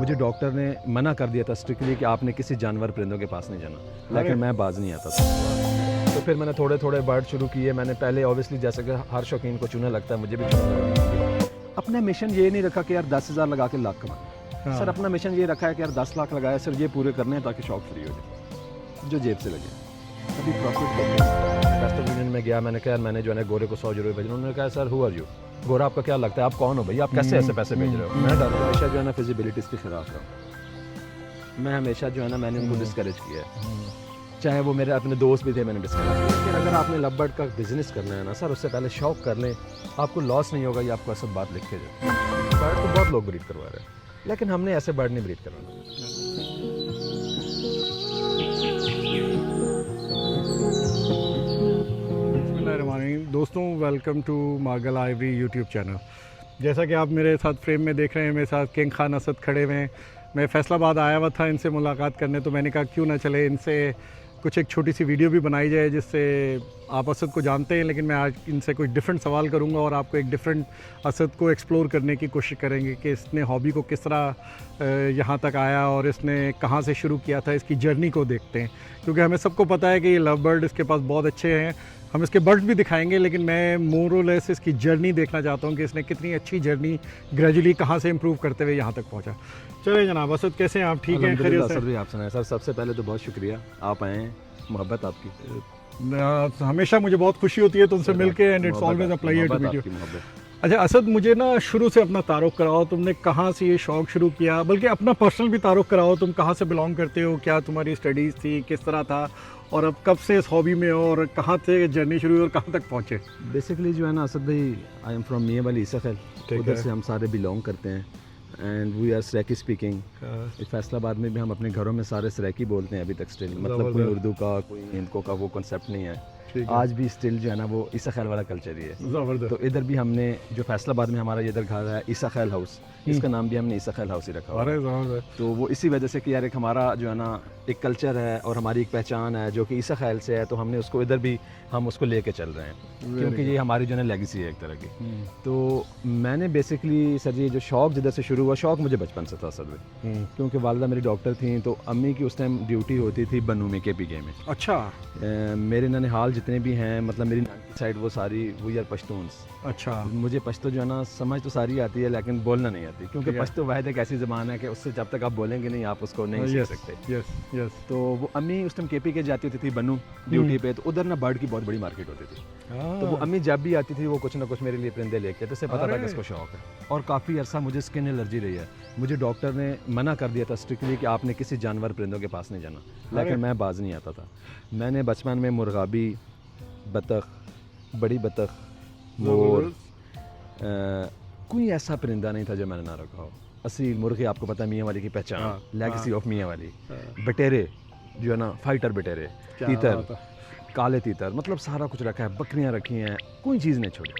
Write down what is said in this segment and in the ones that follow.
मुझे डॉक्टर ने मना कर दिया था स्ट्रिक्टली कि आपने किसी जानवर परिंदों के पास नहीं जाना, लेकिन मैं बाज नहीं आता था। तो फिर मैंने थोड़े थोड़े बर्ड शुरू किए। मैंने पहले ऑब्वियसली जैसे कि हर शौकीन को चूना लगता है, मुझे भी चूना लगा। अपना मिशन ये नहीं रखा कि यार 10,000 लगा के लाख कमाना। सर अपना मिशन ये रखा है कि यार 10 लाख लगाया सर, ये पूरे करने हैं ताकि शौक फ्री हो जाए, जो जेब से लगे। अभी प्रॉफिट वेस्टर्न यूनियन में गया, मैंने कहा यार मैंने जो है गोरे को 100 यूरो भेजना। उन्होंने कहा सर हु आर यू, गोरा आपका क्या लगता है, आप कौन हो भैया, आप कैसे ऐसे पैसे भेज रहे हो। मैं हमेशा जो है ना फिजिबिलिटीज़ के खिलाफ रहा। मैं हमेशा जो है ना मैंने उनको डिस्करेज किया है, चाहे वो मेरे अपने दोस्त भी थे, मैंने डिस्करेज किया। लेकिन अगर आपने लव बर्ड का बिजनेस करना है ना सर, उससे पहले शौक कर लें, आपको लॉस नहीं होगा। ये आपको ऐसा बात लिख के जाए। बर्ड तो बहुत लोग ब्रीड करवा रहे हैं, लेकिन हमने ऐसे बर्ड नहीं ब्रीड करवाना। दोस्तों, वेलकम टू मार्गल आइवरी यूट्यूब चैनल। जैसा कि आप मेरे साथ फ्रेम में देख रहे हैं, मेरे साथ किंग खान असद खड़े हुए हैं। मैं फैसलाबाद आया हुआ था इनसे मुलाकात करने, तो मैंने कहा क्यों ना चले इनसे कुछ एक छोटी सी वीडियो भी बनाई जाए, जिससे आप असद को जानते हैं, लेकिन मैं आज इनसे कुछ डिफरेंट सवाल करूंगा और आपको एक डिफरेंट असद को एक्सप्लोर करने की कोशिश करेंगे कि इसने हॉबी को किस तरह यहाँ तक आया और इसने कहाँ से शुरू किया था, इसकी जर्नी को देखते हैं। क्योंकि हमें सबको पता है कि ये लव बर्ड इसके पास बहुत अच्छे हैं, हम इसके बर्ड्स भी दिखाएंगे, लेकिन मैं मोर और लेस इसकी जर्नी देखना चाहता हूँ कि इसने कितनी अच्छी जर्नी ग्रेजुअली कहाँ से इम्प्रूव करते हुए यहाँ तक पहुँचा। चलिए जनाब, असद कैसे हैं आप? ठीक हैं, खैरियत से? आप सुनाएं सर। सबसे पहले तो बहुत शुक्रिया आप आए हैं, मोहब्बत आपकी। हमेशा मुझे बहुत खुशी होती है तुमसे मिलके, and it's always a pleasure to meet you. अच्छा असद, मुझे ना शुरू से अपना तारुफ कराओ, तुमने कहाँ से ये शौक़ शुरू किया, बल्कि अपना पर्सनल भी तारुफ कराओ। तुम कहाँ से बिलोंग करते हो, क्या तुम्हारी स्टडीज़ थी, किस तरह था, और अब कब से इस हॉबी में हो, और कहाँ से जर्नी शुरू हुई और कहाँ तक पहुँचे? बेसिकली जो है ना असद भाई, आई एम फ्रॉम मियां वाली ईसाखैल, उधर से हम सारे बिलोंग करते हैं, and we are Saraiki speaking. Faisalabad में भी हम अपने घरों में सारे सराइकी बोलते हैं अभी तक स्टिल, मतलब कोई उर्दू का कोई हिंदको का वो कॉन्सेप्ट नहीं है। आज भी स्टिल जो है ना वो ईसा खैल वाला कल्चर ही है। तो इधर भी हमने जो फैसलाबाद में हमारा ये इधर घर है ईसा खैल हाउस, इसका नाम भी हमने ईसा खैल हाउस ही रखा हुआ है। तो वो इसी वजह से कि यार एक हमारा जो है ना एक कल्चर है और हमारी एक पहचान है जो कि ईसा खैल से है, तो हमने उसको इधर भी हम उसको लेके चल रहे हैं, क्योंकि ये हमारी जो है लेगेसी है एक तरह की। तो मैंने बेसिकली सर ये जो शौक़ जिधर से शुरू हुआ, शौक़ मुझे बचपन से था सर में, क्योंकि वालिदा मेरी डॉक्टर थी, तो अम्मी की उस टाइम ड्यूटी होती थी बनू में KPK में। अच्छा। मेरे ननिहाल जितने भी हैं, मतलब मेरी नानी की साइड वो सारी वो यार पश्तून्स। अच्छा। मुझे पश्तो जो है ना समझ तो सारी आती है, लेकिन बोलना नहीं आती, क्योंकि पश्तो वाहिद एक ऐसी ज़बान है कि उससे जब तक आप बोलेंगे नहीं आप उसको नहीं सीख सकते। Yes yes. तो वो अम्मी उस टाइम KPK जाती होती थी बनू ड्यूटी पे, तो उधर ना बर्ड की बहुत बड़ी मार्केट होती थी। तो वो अम्मी जब भी आती थी वो कुछ ना कुछ मेरे लिए परिंदे लेके, तो उससे पता था कि इसको शौक है। और काफ़ी अरसा मुझे स्किन एलर्जी रही है। मुझे डॉक्टर ने मना कर दिया था स्ट्रिक्टली कि आपने किसी जानवर परिंदों के पास नहीं जाना, लेकिन मैं बाज नहीं आता था। मैंने बचपन में मुर्गाबी, बतख, बड़ी बतख, मोर, कोई ऐसा परिंदा नहीं था जो मैंने ना रखा हो। असील मुर्गे, आपको पता है मियाँ वाली की पहचान, लेगेसी ऑफ मियाँ वाली। बटेरे जो है ना, फाइटर बटेरे, तीतर, काले तीतर, मतलब सारा कुछ रखा है। बकरियां रखी हैं, कोई चीज़ नहीं छोड़ी।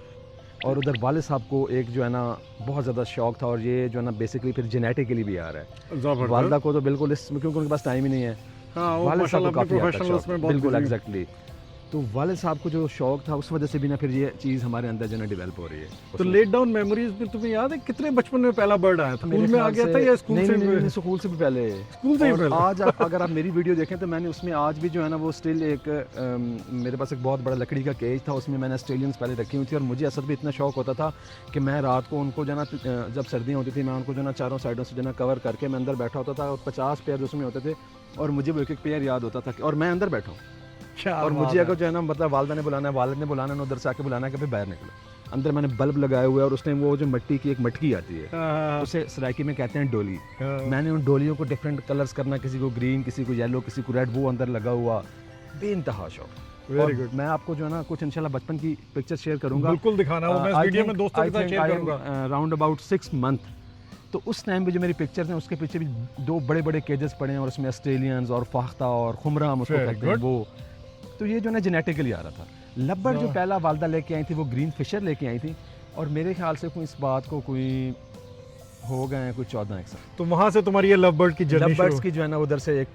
और उधर वाले साहब को एक जो है ना बहुत ज़्यादा शौक था, और ये जो है ना बेसिकली फिर जेनेटिकली भी आ रहा है। वालदा को तो बिल्कुल इसमें, क्योंकि उनके पास टाइम ही नहीं है। वाले साहब को काफ़ी आता है, बिल्कुल एग्जैक्टली। तो वालिद साहब को जो शौक था उस वजह से भी ना फिर ये चीज़ हमारे अंदर जो है डेवलप हो रही है। तो लेट डाउन मेमोरीज में तुम्हें याद है कितने बचपन में पहला बर्ड आया था? स्कूल में आ गया था या स्कूल से? नहीं, स्कूल से भी पहले। स्कूल से ही पहले। आज अगर आप मेरी वीडियो देखें तो मैंने उसमें आज भी जो है ना वो स्टिल एक मेरे पास एक बहुत बड़ा लकड़ी का केज था, उसमें मैंने ऑस्ट्रेलियंस पहले रखी हुई थी। और मुझे असल भी इतना शौक होता था कि मैं रात को उनको जो है ना, जब सर्दियाँ होती थी, मैं उनको जो है ना चारों साइडों से जो है ना कवर करके मैं अंदर बैठा होता था, और 50 पेयर उसमें होते थे, और मुझे वो एक पेयर याद होता था और मैं अंदर बैठा हूँ। और मुझे अगर जो है ना मतलब वालिदा ने बुलाना है, वालिद ने बुलाना है, उधर से आके बुलाना है कि भाई बाहर निकलो। अंदर मैंने बल्ब लगाए हुए, और उस टाइम वो जो मिट्टी की एक मटकी आती है, उसे सराइकी में कहते हैं डोली। मैंने उन डोलियों को डिफरेंट कलर्स करना, किसी को ग्रीन, किसी को येलो, किसी को रेड, वो अंदर लगा हुआ, बेइंतहा शौक। Very good. मैं आपको जो है ना कुछ इंशाल्लाह बचपन की पिक्चर शेयर करूंगा। बिल्कुल दिखाना, वो मैं इस वीडियो में दोस्तों के साथ शेयर करूंगा। अराउंड अबाउट 6 मंथ, तो उस टाइम पे जो मेरी पिक्चर्स हैं उसके पीछे भी 2 बड़े बड़े केजेस पड़े हैं, और उसमें ऑस्ट्रेलियंस और फाख्ता और खुमरा हम उसको कहते हैं वो। तो ये जो ना जेनेटिकली आ रहा था। लब्बड़ जो पहला वालदा लेके आई थी वो ग्रीन फिशर लेके आई थी, और मेरे ख्याल से कोई इस बात को कोई हो गए हैं कुछ 14 एक साल। तो वहाँ से तुम्हारी ये लव बर्ड की जर्नी लव शुरू बर्ड्स की जो है ना उधर से एक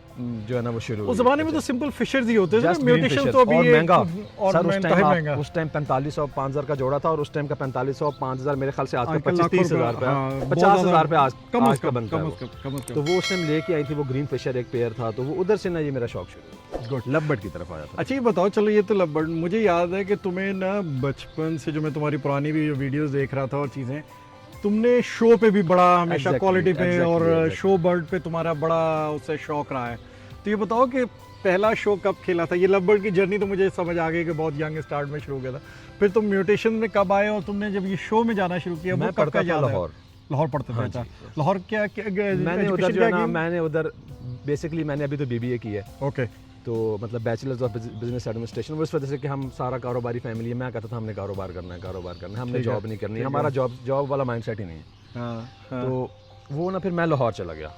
जो है ना वो शुरू उस जमाने में तो सिंपल फिशर्स ही होते थे, Just green म्यूटेशन fishes तो अभी और ये महंगा और सर महंगा उस टाइम 4500 5000 का जोड़ा था और उस टाइम का 4500 5000 मेरे ख्याल से आज का आजकल 25-30 हजार लाखों रुपए, हाँ, रुपया बहुत 50 ज़्यादा हजार रुपया कम आज से का कम, बनता है कम वो। से कम, कम से तो कम। वो उस टाइम लेके आई थी वो ग्रीन फिशर एक पेयर था, तो वो उधर से ना ये मेरा शौक शुरू गुड। लव बर्ड की तरफ आया था। अच्छा ये बताओ, चलो ये तो लव बर्ड, मुझे याद है कि तुम्हें ना बचपन से जो मैं तुम्हारी पुरानी भी वीडियोस देख रहा था और चीज़ें, तुमने शो पे भी बड़ा हमेशा Exactly, क्वालिटी पे और exactly. शो बर्ड पे तुम्हारा बड़ा उससे शौक रहा है। तो ये बताओ कि पहला शो कब खेला था? ये लव बर्ड की जर्नी तो मुझे समझ आ गई कि बहुत यंग स्टार्ट में शुरू हो गया था। फिर तुम म्यूटेशन में कब आए और तुमने जब ये शो में जाना शुरू किया, वो मैं कब का पढ़ता था याद है? लाहौर। लाहौर पढ़ते थे? हाँ अच्छा, जी। लाहौर क्या मैंने उधर जो है ना मैंने उधर बेसिकली मैंने अभी तो बीबीए की है, ओके तो मतलब बैचलर्स ऑफ बिजनेस एडमिनिस्ट्रेशन। वो इस वजह से कि हम सारा कारोबारी फैमिली है, मैं कहता था हमने कारोबार करना है, हमने ठीक है, जॉब नहीं करनी, ठीक है। हमारा जॉब वाला माइंडसेट ही नहीं है। हाँ, तो वो ना फिर मैं लाहौर चला गया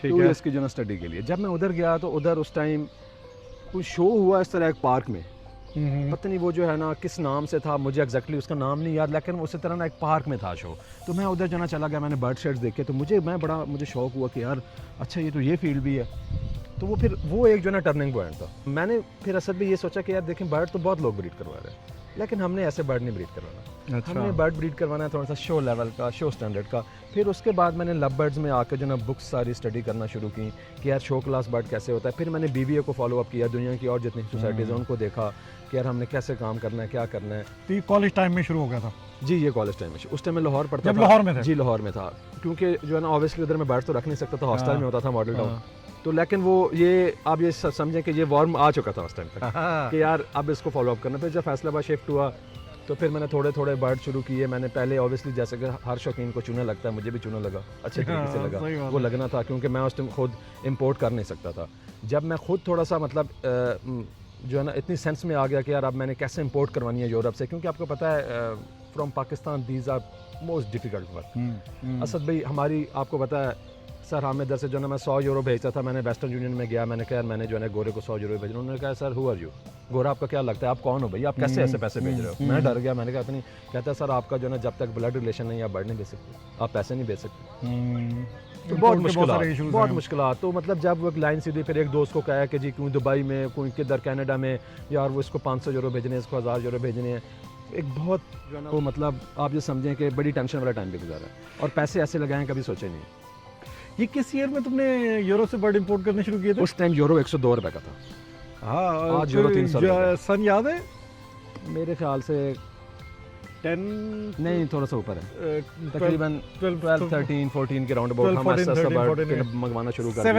ठीक 2 है। इयर्स की जो ना स्टडी के लिए। जब मैं उधर गया तो उधर उस टाइम कुछ शो हुआ इस तरह एक पार्क में, पता नहीं वो जो है ना किस नाम से था, मुझे एग्जैक्टली उसका नाम नहीं याद, लेकिन उसी तरह ना एक पार्क में था शो। तो मैं उधर जाना चला गया, मैंने बर्ड शेड्स देखे, तो मुझे शौक हुआ कि यार अच्छा ये तो ये फील्ड भी है। तो वो एक जो ना टर्निंग पॉइंट था। मैंने फिर असद भी ये सोचा कि यार देखें बर्ड तो बहुत लोग ब्रीड करवा रहे हैं, लेकिन हमने ऐसे बर्ड नहीं ब्रीड करवाना। अच्छा। हमने बर्ड ब्रीड करवाना है थोड़ा सा शो लेवल का, शो स्टैंडर्ड का। फिर उसके बाद मैंने लव बर्ड्स में आकर जो ना बुक्स सारी स्टडी करना शुरू की कि यार शो क्लास बर्ड कैसे होता है। फिर मैंने बीबीए को फॉलो अप किया, दुनिया की और जितनी सोसाइटीज़ हैं उनको देखा कि यार हमने कैसे काम करना है, क्या करना है। तो ये कॉलेज टाइम में शुरू हो गया था? जी ये कॉलेज टाइम में, उस टाइम मैं लाहौर पढ़ता था। जब लाहौर में थे? जी लाहौर में था, क्योंकि जो है ना ऑब्वियसली उधर मैं बर्ड तो रख नहीं सकता था, हॉस्टल में होता था मॉडल टाउन। तो लेकिन वो ये आप ये समझें कि ये वॉर्म आ चुका था उस टाइम तक कि यार अब इसको फॉलो अप करना। फिर जब फैसलाबाद शिफ्ट हुआ तो फिर मैंने थोड़े थोड़े बर्ड शुरू किए। मैंने पहले ऑब्वियसली जैसे कि हर शौकीन को चूना लगता है, मुझे भी चूना लगा, अच्छे तरीके से हाँ, सही लगा। बात वो है। लगना था क्योंकि मैं उस टाइम खुद इंपोर्ट कर नहीं सकता था। जब मैं खुद थोड़ा सा मतलब जो है ना इतनी सेंस में आ गया कि यार अब मैंने कैसे इंपोर्ट करवानी है यूरोप से, क्योंकि आपको पता है from Pakistan these are most difficult work. Asad भाई हमारी आपको पता है सर, हमें इधर से जो है ना मैं 100 यूरो भेजता था। मैंने वेस्टर्न यूनियन में गया, मैंने कहा यार मैंने जो है ना गोरे को 100 यूरो भेजना। उन्होंने कहा सर हु आर यू, गोरा आपका क्या लगता है, आप कौन हो भाई, आप कैसे ऐसे पैसे भेज रहे हो? मैं डर गया, मैंने कहा इतनी। कहता है सर आपका जो है ना जब तक ब्लड रिलेशन नहीं आप बढ़ नहीं दे सकते, आप पैसे नहीं भेज सकते। तो बहुत मुश्किल। तो मतलब जब वो एक लाइन सीधी, फिर एक दोस्त को कहा कि जी क्यों दुबई में, कोई किधर कनाडा में, यार वो इसको 500 यूरो भेजने, इसको 1000 यूरो भेजने हैं। एक बहुत जो है ना वो मतलब आप ये समझें कि बड़ी टेंशन वाला टाइम भी गुजारा और पैसे ऐसे लगाए कभी सोचे नहीं। ये किस ईयर में तुमने यूरो से बर्ड इंपोर्ट करने शुरू किए थे? उस टाइम यूरो 102 रुपए का था। हाँ, आज यूरो 300 रुपए। सन याद है? मेरे ख्याल से 10 नहीं, थोड़ा सा ऊपर है, तकरीबन 12 13 14 के राउंड अबाउट हम 12, 14, 13, बर्ड 14 मंगवाना शुरू कर दिए थे।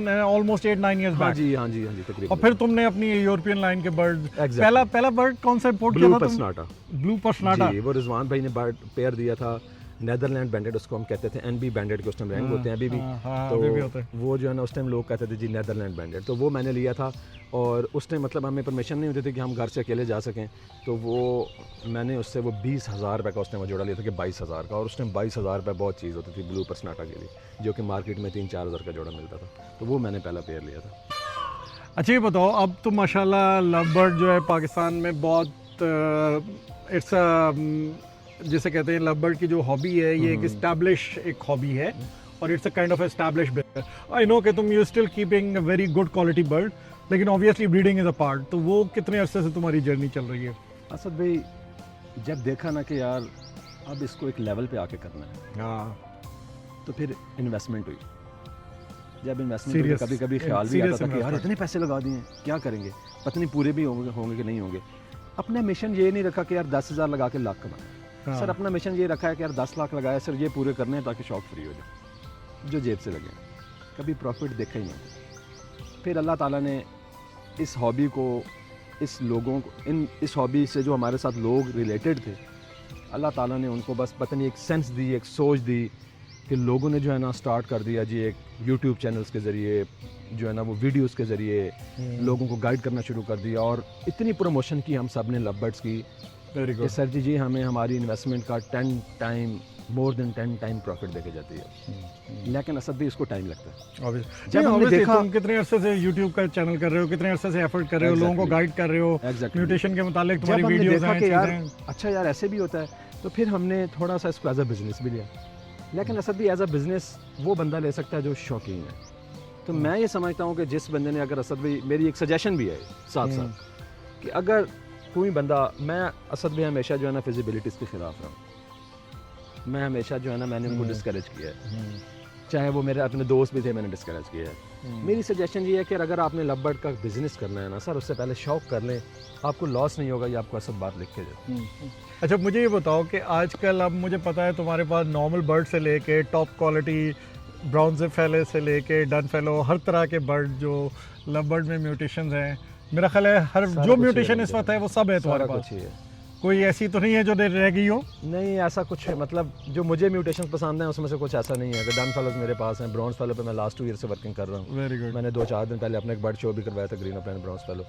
7 ऑलमोस्ट 8-9 इयर्स हाँ बैक। जी हाँ जी हाँ जी तकरीबन। और फिर तुमने अपनी यूरोपियन लाइन के बर्ड Exactly. पहला बर्ड कौन सा इंपोर्ट ब्लू किया था? पर्सनाटा। ब्लू पर्सनाटा। जी वो रिजवान भाई ने बर्ड पेयर दिया था, नेदरलैंड बैंडेड उसको हम कहते थे, एनबी बैंडेड के उस टाइम रैंक होते हैं अभी भी। हाँ, अभी भी होते हैं। तो वो जो है ना उस टाइम लोग कहते थे जी नेदरलैंड बैंडेड, तो वो मैंने लिया था। और उस टाइम मतलब हमें परमिशन नहीं होती थी कि हम घर से अकेले जा सकें, तो वो मैंने उससे वो 20,000 रुपये का उस टाइम वो जोड़ा लिया था कि 22,000 का। और उस टाइम 22,000 रुपये बहुत चीज़ होती थी ब्लू पर्सनाटा के लिए, जो कि मार्केट में 3-4 हज़ार का जोड़ा मिलता था। तो वो मैंने पहला पेयर लिया था। अच्छा ये बताओ, अब तो माशाल्लाह लव बर्ड जो है पाकिस्तान में बहुत इट्स जिसे कहते हैं लव बर्ड की जो हॉबी है ये एक इस्टेब्लिश एक हॉबी है और it's a kind of establish business. I know कि तुम you still keeping very good quality bird, लेकिन obviously breeding is a part. तो वो कितने अरसे से तुम्हारी जर्नी चल रही है? असद भाई जब देखा ना कि यार अब इसको एक लेवल पे आके करना है, हाँ, तो फिर इन्वेस्टमेंट हुई। जब इन्वेस्टमेंट Serious- कभी कभी ख्याल भी आता serious था कि यार investment. इतने पैसे लगा दिए क्या करेंगे, पता नहीं पूरे भी होंगे कि नहीं होंगे। अपना मिशन ये नहीं रखा कि यार 10,000 लगा के लाख कमाए। हाँ। सर अपना मिशन ये रखा है कि यार 10 लाख लगाया सर ये पूरे करने हैं ताकि शौक फ्री हो जाए, जो जेब से लगे। कभी प्रॉफिट देखा ही नहीं। फिर अल्लाह ताला ने इस हॉबी को, इस लोगों को, इस हॉबी से जो हमारे साथ लोग रिलेटेड थे, अल्लाह ताला ने उनको बस पता नहीं एक सेंस दी, एक सोच दी कि लोगों ने जो है ना स्टार्ट कर दिया जी एक यूट्यूब चैनल्स के ज़रिए जो है ना वो वीडियोस के ज़रिए लोगों को गाइड करना शुरू कर दिया। और इतनी प्रमोशन की हम सब ने लव बर्ड्स की वेरी कि गुड। सर जी हमें हमारी इन्वेस्टमेंट का 10 time more than 10 time profit देके जाती है। लेकिन असद भी इसको टाइम लगता है। जब हमने देखा तुम कितने अरसे से YouTube का चैनल कर रहे हो, कितने अरसे से एफर्ट कर रहे हो, लोगों को गाइड कर रहे हो, Exactly. म्यूटेशन के मुतालिक जब तुम्हारी हमने वीडियोस देखा हैं, कि यार चीज़ें। अच्छा यार ऐसे भी होता है, तो फिर हमने थोड़ा सा इसको एज अ बिजनेस भी लिया लेकिन असद भी एज अ बिज़नेस वो बंदा ले सकता है जो शौकीन है। तो मैं ये समझता हूँ कि जिस बंदे ने अगर असद भाई, मेरी एक सजेशन भी है साथ साथ कि अगर कोई बंदा, मैं असद भी हमेशा जो है ना फिजिबिलिटीज़ के ख़िलाफ़ रहा हूँ। मैं हमेशा जो है ना मैंने उनको डिस्करेज किया है, चाहे वो मेरे अपने दोस्त भी थे, मैंने डिस्करेज किया है। मेरी सजेशन ये है कि अगर आपने लव बर्ड का बिज़नेस करना है ना सर, उससे पहले शौक़ कर लें, आपको लॉस नहीं होगा। ये आपको असद बात लिख के दे। अच्छा, मुझे ये बताओ कि आजकल अब मुझे पता है तुम्हारे पास नॉर्मल बर्ड से लेके टॉप क्वालिटी ब्राउन ज़िप फेले से लेके डन फेलो, हर तरह के बर्ड जो लव बर्ड में म्यूटेशंस हैं, मेरा ख्याल है हर जो म्यूटेशन इस वक्त है वो सब है तुम्हारे पास। कोई ऐसी तो नहीं है जो रह गई हो? नहीं, ऐसा कुछ है, मतलब जो मुझे म्यूटेशन पसंद है उसमें से कुछ ऐसा नहीं है। अगर डन फेलोज मेरे पास हैं, ब्राउन फेलो पे मैं लास्ट 2 ईयर से वर्किंग कर रहा हूँ। Very good. मैंने 2-4 दिन पहले अपने एक बर्ड शो भी करवाया था, ग्रीन अपलैंड ब्राउन फेलो।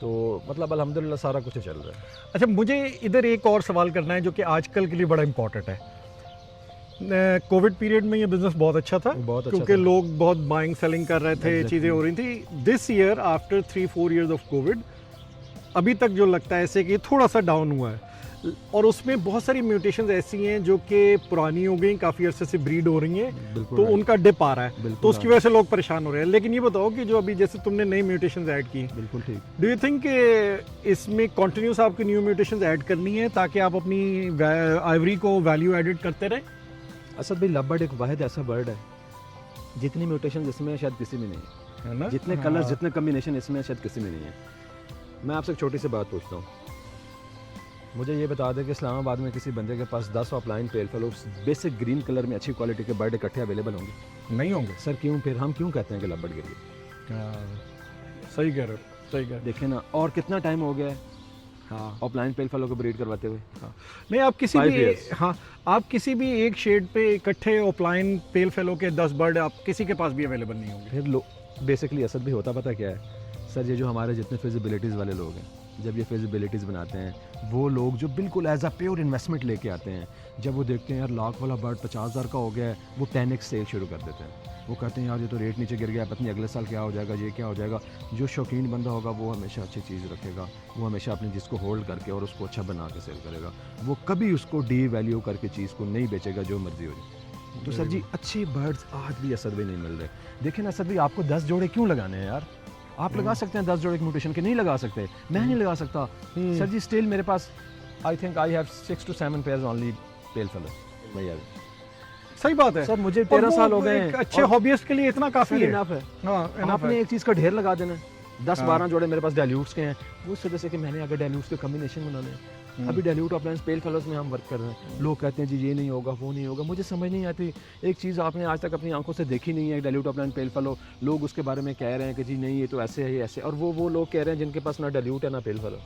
तो मतलब अल्हम्दुलिल्लाह सारा कुछ चल रहा है। अच्छा, मुझे इधर एक और सवाल करना है जो कि आजकल के लिए बड़ा इंपॉर्टेंट है। कोविड पीरियड में ये बिजनेस बहुत अच्छा था, बहुत अच्छा क्योंकि था। लोग बहुत बाइंग सेलिंग कर रहे थे, Exactly. चीज़ें हो रही थी। This year after 3-4 years of Covid अभी तक जो लगता है ऐसे कि थोड़ा सा डाउन हुआ है, और उसमें बहुत सारी म्यूटेशंस ऐसी हैं जो कि पुरानी हो गई, काफ़ी अरसे से ब्रीड हो रही हैं, बिल्कुल तो right। उनका डिप आ रहा है, बिल्कुल तो उसकी वजह से लोग परेशान हो रहे हैं। लेकिन ये बताओ कि जो अभी जैसे तुमने नई म्यूटेशंस ऐड की, बिल्कुल ठीक। डू यू थिंक कि इसमें कंटिन्यूस आपकी न्यू म्यूटेशंस ऐड करनी है ताकि आप अपनी आइवरी को वैल्यू एडिड करते रहें? असद भाई लव बर्ड एक वाहिद ऐसा बर्ड है, जितनी म्यूटेशन इसमें शायद किसी में नहीं है, है ना? जितने हाँ। कलर्स, जितने कम्बिनेशन इसमें शायद किसी में नहीं है। मैं आपसे एक छोटी सी बात पूछता हूँ, मुझे ये बता दें कि इस्लामाबाद में किसी बंदे के पास 10 ऑफलाइन पेल फेलोज बेसिक ग्रीन कलर में अच्छी क्वालिटी के बर्ड इकट्ठे अवेलेबल होंगे? नहीं होंगे सर क्यों? फिर हम क्यों कहते हैं कि लव बर्ड गिर गई? सही कह रहे हो, सही कह रहे हो। देखें ना, और कितना टाइम हो गया है हाँ, ऑफलाइन पेल फेलो को ब्रीड करवाते हुए। नहीं, आप किसी 5 भी years। हाँ, आप किसी भी एक शेड पे इकट्ठे ऑफलाइन पेल फेलो के 10 बर्ड आप किसी के पास भी अवेलेबल नहीं होंगे। फिर बेसिकली असद भी होता पता क्या है सर, ये जो हमारे जितने फिजिबिलिटीज़ वाले लोग हैं, जब ये फिजिबिलिटीज़ बनाते हैं, वो लोग जो बिल्कुल एज अ प्योर इन्वेस्टमेंट लेके आते हैं, जब वो देखते हैं यार लाख वाला बर्ड 50,000 का हो गया है, वो 10x सेल शुरू कर देते हैं। वो कहते हैं यार ये तो रेट नीचे गिर गया, पता नहीं अगले साल क्या हो जाएगा, ये क्या हो जाएगा। जो शौकीन बंदा होगा वो हमेशा अच्छी चीज़ रखेगा, वो हमेशा अपनी जिसको होल्ड करके और उसको अच्छा बना के सेल करेगा। वो कभी उसको डी वैल्यू करके चीज़ को नहीं बेचेगा जो मर्जी हो जाए। तो सर जी अच्छे बर्ड्स आज भी असद भी नहीं मिल रहे। देखें ना असद भी, आपको 10 जोड़े क्यों लगाने हैं यार? आप लगा सकते हैं 10 जोड़े के म्यूटेशन के, नहीं लगा सकते, मैं नहीं लगा सकता। सर जी स्टिल मेरे पास I think I have 6 to 7 pairs only pale fallow भैया। सही बात है सर मुझे और 13 वो साल हो गए एक हैं, अच्छे हॉबियस्ट के लिए इतना काफ़ी है। इनफ है। हाँ, enough आपने है। एक चीज़ का ढेर लगा देना है, 10-12 हाँ। जोड़े मेरे पास डाइल्यूट्स के हैं, उस वजह से कि मैंने अगर डाइल्यूट्स के कम्बिनेशन बनाने हैं। अभी डाइल्यूट ऑफलाइन पेल फेलोज में हम वर्क कर रहे हैं, लोग कहते हैं जी ये नहीं होगा, वो नहीं होगा, मुझे समझ नहीं आती। एक चीज़ आपने आज तक अपनी आंखों से देखी नहीं है, डाइल्यूट ऑफलाइन पेल फेलो, लोग उसके बारे में कह रहे हैं कि जी नहीं ये तो ऐसे है, ये ऐसे, और वो लोग कह रहे हैं जिनके पास ना डाइल्यूट है ना पेल फेलो।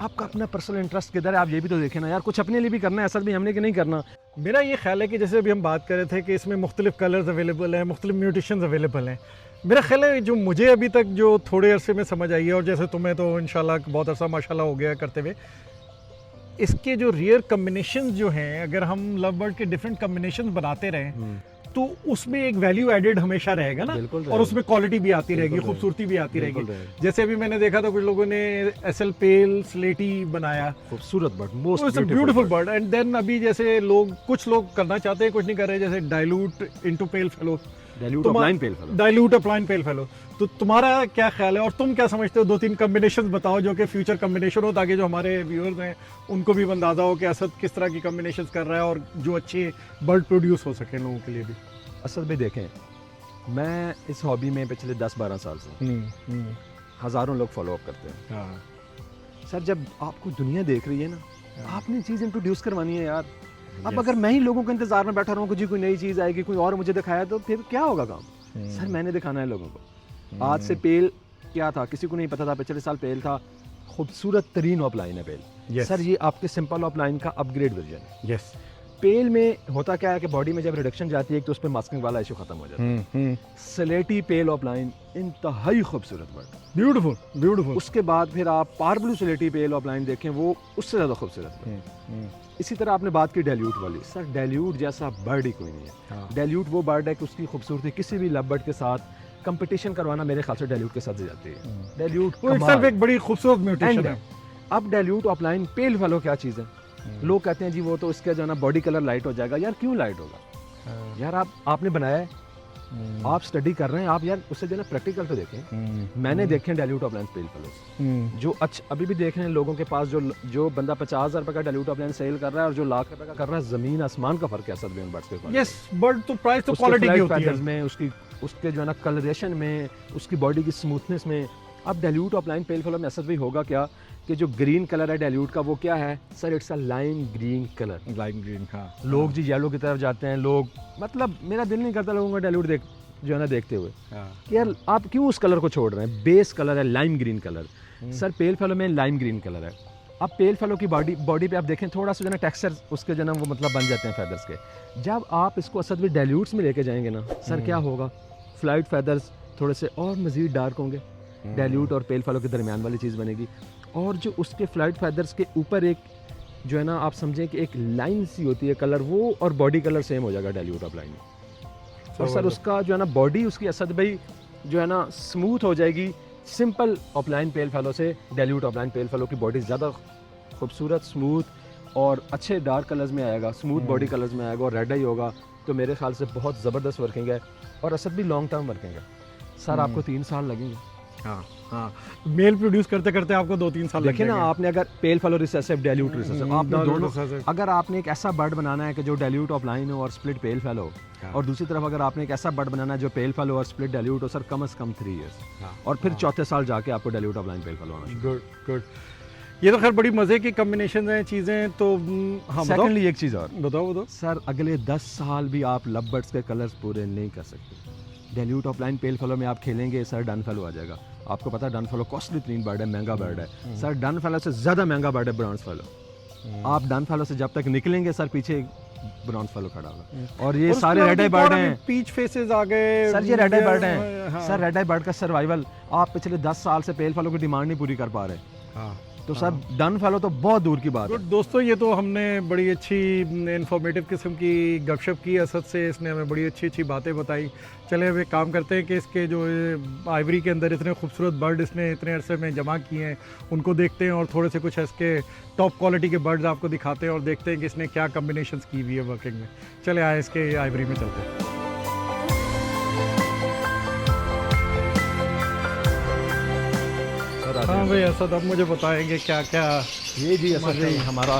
आपका अपना पर्सनल इंटरेस्ट किधर है, आप ये भी तो देखें ना यार, कुछ अपने लिए भी करना है, असल में हमने कि नहीं करना। मेरा ये ख्याल है कि जैसे अभी हम बात कर रहे थे कि इसमें मुख्तलिफ कलर्स अवेलेबल हैं, मुख्तलिफ म्यूटेशंस अवेलेबल हैं। मेरा ख्याल है जो मुझे अभी तक जो थोड़े अरसे में समझ आई है, और जैसे तुम्हें तो इंशाल्लाह बहुत अरसा माशाल्लाह हो गया है करते हुए, इसके जो रेयर कम्बिनेशंस जो हैं, अगर हम लव बर्ड के डिफरेंट कम्बिनेशंस बनाते रहें तो उसमें एक वैल्यू एडेड हमेशा रहेगा ना, बिल्कुल और रहेगा। उसमें क्वालिटी भी आती रहेगी, बिल्कुल खूबसूरती भी आती बिल्कुल रहेगी। रहेगा। जैसे अभी मैंने देखा था कुछ लोगों ने एसएल पेल स्लेटी बनाया, खूबसूरत bird, most beautiful bird. And then अभी जैसे लोग, कुछ लोग करना चाहते हैं, कुछ नहीं कर रहे, जैसे डाइल्यूट इनटू पेल फेलो, डाइल्यूट ऑफलाइन पेल फेलो। डाइल्यूट अपलाइन पेल फेलो। तो तुम्हारा क्या ख्याल है और तुम क्या समझते हो? 2-3 कम्बिनेशन बताओ जो कि फ्यूचर कम्बिनेशन हो, ताकि जो हमारे व्यूअर्स हैं उनको भी अंदाजा हो कि असद किस तरह की कम्बिनेशन कर रहा है और जो अच्छे बर्ड प्रोड्यूस हो सके लोगों के लिए भी। असद भाई देखें, मैं इस हॉबी में पिछले 10-12 साल से हज़ारों लोग फॉलो अप करते हैं। हाँ। सर जब आपको दुनिया देख रही है ना, आपने चीज़ इंट्रोड्यूस करवानी है यार। अब Yes. अगर मैं ही लोगों के इंतजार में बैठा रहूँ कि जी कोई नई चीज़ आएगी, कोई और मुझे दिखाया, तो फिर क्या होगा काम? सर मैंने दिखाना है लोगों को। आज से पेल क्या था किसी को नहीं पता था, पिछले साल पेल था, खूबसूरत तरीन ऑफलाइन है पेल। Yes. सर ये आपके सिंपल ऑफलाइन का अपग्रेड वर्जन है। यस। पेल में होता क्या है कि बॉडी में जब रिडक्शन जाती है तो उस पर मास्किंग वाला इशू खत्म हो जाता है। स्लेटी पेल ऑफलाइन इंतहाई खूबसूरत बर्ड, ब्यूटीफुल ब्यूटीफुल। उसके बाद फिर आप पारब्लू स्लेटी पेल ऑफलाइन देखें, वो उससे ज़्यादा खूबसूरत बर्ड। इसी तरह आपने बात की डाइल्यूट वाली, सर डाइल्यूट जैसा बर्ड ही कोई नहीं है। हाँ। डाइल्यूट वो बर्ड है कि उसकी खूबसूरती किसी भी लव बर्ड के साथ कंपटीशन करवाना मेरे ख्याल से डाइल्यूट के साथ ही जाती है। डाइल्यूट वो इटसेल्फ एक बड़ी खूबसूरत म्यूटेशन है। अब डाइल्यूट ऑफलाइन पेल फेलो क्या चीज़ है? लोग कहते हैं जी वो तो इसका जो है ना बॉडी कलर लाइट हो जाएगा। यार क्यों लाइट होगा? यार आपने बनाया है, आप स्टडी कर रहे हैं, आप यार उससे जो है ना प्रैक्टिकल तो देखें। मैंने देखे हैं डाइल्यूट ऑफलाइन पेल फेलोज जो अभी भी देख रहे हैं लोगों के पास, जो बंदा 50,000 रुपए का डाइल्यूट ऑफलाइन सेल कर रहा है और जो लाख रुपए का कर रहा है, जमीन आसमान का फर्क है असद में बर्ड्स के। यस, बर्ड तो प्राइस तो क्वालिटी की होती है में, उसके जो है ना कलरेशन में, उसकी बॉडी की स्मूथनेस में। अब डाइल्यूट ऑफलाइन पेल फेलो में असद भी होगा क्या कि जो ग्रीन कलर है डाइल्यूट का वो क्या है sir? It's a lime green colour. Lime green, हाँ। लोग जी येलो की तरफ जाते हैं, लोग मतलब मेरा दिल नहीं करता लोगों का डाइल्यूट जो है ना देखते हुए कि यार आप क्यों उस कलर को छोड़ रहे हैं? बेस कलर है लाइम ग्रीन कलर। सर पेल फेलो में लाइम ग्रीन कलर है। अब पेल फेलो की बॉडी पे आप देखें थोड़ा सा जो ना टेक्सचर उसके जो ना वो मतलब बन जाते हैं फेदर्स के। जब आप इसको असद में डाइल्यूट्स में लेके जाएंगे ना सर, क्या होगा? फ्लाइट फेदर्स थोड़े से और मज़ीद डार्क होंगे, डाइल्यूट और पेल फेलो के दरमियान वाली चीज़ बनेगी। और जो उसके फ्लाइट फेदर्स के ऊपर एक जो है ना आप समझें कि एक लाइन सी होती है कलर, वो और बॉडी कलर सेम हो जाएगा डाइल्यूट ऑफलाइन में। और सर उसका जो है ना बॉडी उसकी असद भाई जो है ना स्मूथ हो जाएगी सिंपल ऑफलाइन पेल फेलो से। डाइल्यूट ऑफलाइन पेल फेलो की बॉडी ज़्यादा खूबसूरत, स्मूथ और अच्छे डार्क कलर्स में आएगा, स्मूथ बॉडी कलर्स में आएगा और रेड आई होगा। तो मेरे ख्याल से बहुत ज़बरदस्त वर्किंग है और असद भी लॉन्ग टर्म वर्किंग है सर। आपको 3 साल लगेंगे। हाँ हाँ, मेल प्रोड्यूस करते करते आपको 2-3 साल देखिए ना, आपने अगर पेल फेलो रिसेसिव, डाइल्यूट रिसेसिव, आपने दोनों, अगर आपने एक ऐसा बर्ड बनाना है कि जो डाइल्यूट ऑफलाइन हो और स्प्लिट पेल फेलो हो, और दूसरी तरफ अगर आपने एक ऐसा बर्ड बनाना है जो पेल फेलो और स्प्लिट डाइल्यूट हो, सर कम से कम 3 इयर्स और फिर चौथे साल जाके आपको डाइल्यूट ऑफलाइन पेल फेलो होना। गुड गुड, ये तो खैर बड़ी मज़े की कॉम्बिनेशन हैं चीज़ें। तो हाँ, सेकेंडली एक चीज़ और बताओ सर, अगले 10 साल भी आप लव बर्ड्स के कलर्स पूरे नहीं कर सकते। डाइल्यूट ऑफलाइन पेल फेलो में आप खेलेंगे सर, डन फेलो आ जाएगा। आपको पता है डन फेलो कॉस्टली तीन बर्ड है, महंगा बर्ड है सर। डन फेलो से ज़्यादा महंगा बर्ड है ब्रॉन्ज फेलो। आप डन फेलो से जब तक निकलेंगे सर, पीछे ब्रॉन्ज फेलो खड़ा होगा। और ये सारे रेड आई बर्ड हैं, पीच फेसेस आ गए सर, ये रेड आई बर्ड हैं सर। रेड आई बर्ड का सर्वाइवल आप पिछले 10 साल से पेल फेलो की डिमांड नहीं पूरी कर पा रहे। तो सर डन फेलो तो बहुत दूर की बात है। दोस्तों, ये तो हमने बड़ी अच्छी इन्फॉर्मेटिव किस्म की गपशप की असद से, इसने हमें बड़ी अच्छी अच्छी बातें बताई। चले अब एक काम करते हैं कि इसके जो आइवरी के अंदर इतने खूबसूरत बर्ड इसने इतने अरसे में जमा किए हैं उनको देखते हैं और थोड़े से कुछ इसके टॉप क्वालिटी के बर्ड्स आपको दिखाते हैं और देखते हैं कि इसने क्या कम्बिनेशंस की हुई है वर्किंग में। चले आए इसके आइवरी में चलते हैं। हाँ भाई असद, अब मुझे बताएंगे क्या क्या। ये जी असद भाई हमारा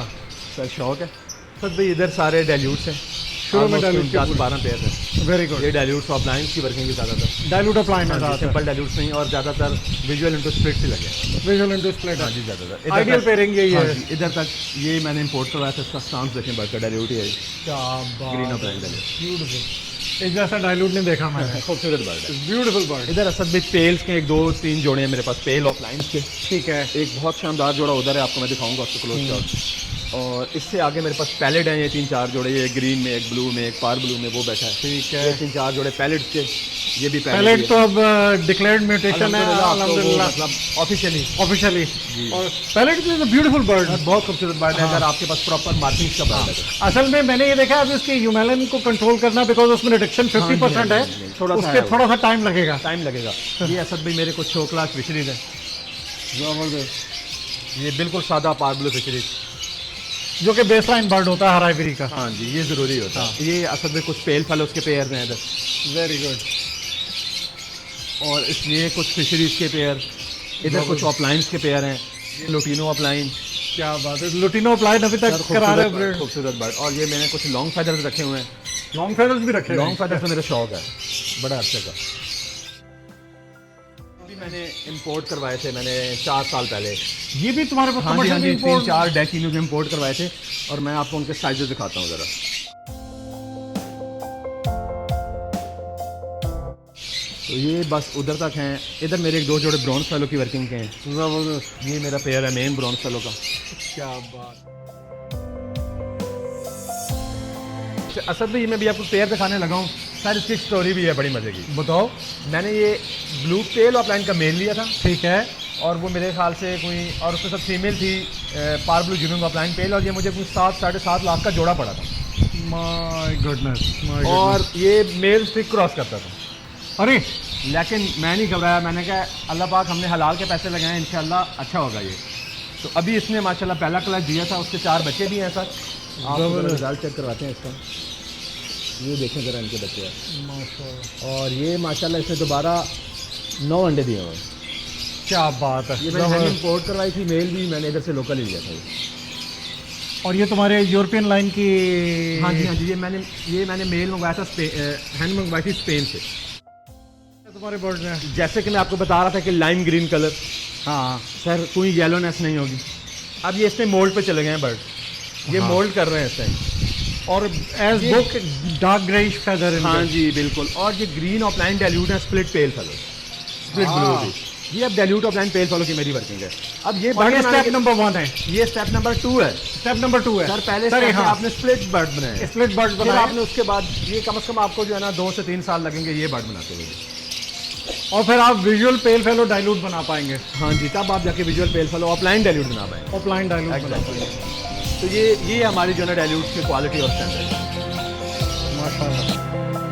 सर शौक है। असद भाई इधर सारे डाइल्यूट्स हैं, शुरू में डाइल्यूट 10-12 पेयर हैं। Very good. ये डाइल्यूट्स ऑफलाइन की वर्किंग की ज़्यादातर डाइल्यूट ऑफलाइन है, सिंपल डाइल्यूट्स नहीं, और ज़्यादातर विजुअल इंटू स्प्लिट से लगे। विजुअल इंटू स्प्लिट, हाँ जी ज़्यादातर आइडियल पेयरिंग यही है। इधर तक ये मैंने इंपोर्ट करवाया था, इसका स्टांस देखें बर्ड का, डाइल्यूट ही है, क्या ग्रीन ऑफलाइन डाइल्यूट। ब्यूटीफुल, एक जैसा डाइल्यूट नहीं देखा मैंने। खूबसूरत बर्ड है, ब्यूटीफुल बर्ड। इधर असद भाई पेल्स के 1-2-3 जोड़े हैं मेरे पास, पेल ऑफलाइन के। ठीक है, एक बहुत शानदार जोड़ा उधर है, आपको मैं दिखाऊंगा उसको क्लोज शॉट। और इससे आगे मेरे पास पैलेट हैं, ये 3-4 जोड़े, ये ग्रीन में, एक ब्लू में, एक पार ब्लू में वो बैठा है। ठीक है, ये 3-4 जोड़े पैलेट के, ये भी पैलेट तो अब डिक्लेयर्ड म्यूटेशन है अल्हम्दुलिल्लाह, मतलब ऑफिशियली। और pallet is a beautiful bird, बहुत खूबसूरत बर्ड है। अगर आपके पास प्रॉपर मार्किंग्स का बर्ड है। असल में मैंने ये देखा है इसके ह्यूमेलन को कंट्रोल करना, बिकॉज उसमें रिडक्शन 50% है, थोड़ा सा टाइम लगेगा। ये असद भाई मेरे कुछ 6 क्लास फिशरीज है, जबरदस्त। ये बिल्कुल सादा पार ब्लू फिशरीज, जो कि बेसलाइन बर्ड होता है हर आइवरी का। हाँ जी, ये ज़रूरी होता है। ये असद में कुछ पेल फेलोज के पेयर हैं इधर, वेरी गुड। और इसलिए कुछ फिशरीज के पेयर इधर, कुछ ऑफलाइंस के पेयर हैं, लुटिनो ऑफलाइन। क्या बात है, लुटिनो ऑफलाइन अभी तक करा रहे हैं, खूबसूरत बर्ड। और ये मैंने कुछ लॉन्ग फेदर्स रखे हुए हैं, लॉन्ग फेदर्स भी रखे। लॉन्ग फेदर्स तो मेरा शौक है बड़ा अर्से का। अभी मैंने इंपोर्ट करवाए थे, मैंने 4 साल पहले। ये भी तुम्हारे पास? हाँ जी, 3-4 डेकिनोज इंपोर्ट करवाए थे, और मैं आपको उनके साइजेस दिखाता हूँ ज़रा। तो ये बस उधर तक हैं। इधर मेरे 1-2 जोड़े ब्रॉन्ज फेलो की वर्किंग के हैं। जबरदस्त, ये मेरा पेयर है मेन ब्रॉन्ज फेलो का। क्या बात। असद भाई मैं भी आपको पेयर दिखाने लगा हूँ सर, इसकी स्टोरी भी है बड़ी मज़े की। बताओ। मैंने ये ब्लू पेल ऑफलाइन का मेल लिया था, ठीक है, और वो मेरे ख्याल से कोई, और उसके साथ फीमेल थी पार ब्लू जूनिंग ऑफलाइन पेल, और ये मुझे कुछ 7-7.5 लाख का जोड़ा पड़ा था। My goodness. और ये मेल स्टिक क्रॉस करता था। अरे, लेकिन मैं नहीं घबराया, मैंने कहा अल्लाह पाक हमने हलाल के पैसे लगाए हैं, इंशाल्लाह अच्छा होगा ये। तो अभी इसने माशाल्लाह पहला क्लास दिया था, उसके 4 बच्चे भी हैं सर। आप रिजल्ट चेक करवाते हैं इसका, ये देखें ज़रा इनके बच्चे हैं माशाल्लाह, और ये माशाल्लाह इसने दोबारा 9 अंडे दिए हुए हैं। क्या बात है। ये मैंने हैंड इम्पोर्ट करवाई थी, मेल भी मैंने इधर से लोकल ही लिया था ये। और ये तुम्हारे यूरोपियन लाइन की? हाँ जी हाँ जी, ये मैंने मेल मंगवाया था, हैंड मंगवाई थी स्पेन से। तुम्हारे बर्ड में जैसे कि मैं आपको बता रहा था कि लाइम ग्रीन कलर, हाँ सर कोई येलोनेस नहीं होगी। अब ये इसमें मोल्ड पे चले गए हैं बर्ड, ये हाँ। मोल्ड कर रहे हैं इस टाइम। और as book dark greyish feather. हाँ जी बिल्कुल। और ये ग्रीन ऑफलाइन डाइल्यूट है, split pale fellow, split blue भी। ये अब डाइल्यूट ऑफलाइन पेल फेलो की मेरी वर्किंग है। अब ये और ये स्टेप नंबर 1 है, ये स्टेप नंबर 2 है। स्टेप नंबर 2 है सर पहले सर, स्टेप में हाँ। आपने स्प्लिट बर्ड बनाए, स्प्लिट बर्ड फिर बनाए, आपने उसके बाद ये कम से कम आपको जो है ना 2 से 3 साल लगेंगे ये बर्ड बनाते हुए। और फिर आप विजुअल पेल फेलो डाइल्यूट बना पाएंगे। हाँ जी, तब आप जाके विजुअल पेल फेलो ऑफलाइन डाइल्यूट बना पाएंगे। ऑफलाइन डाइल्यूट बना Exactly. पाएंगे। तो ये हमारी जो है ना डाइल्यूट की क्वालिटी और स्टैंडर्ड है। माशाल्लाह।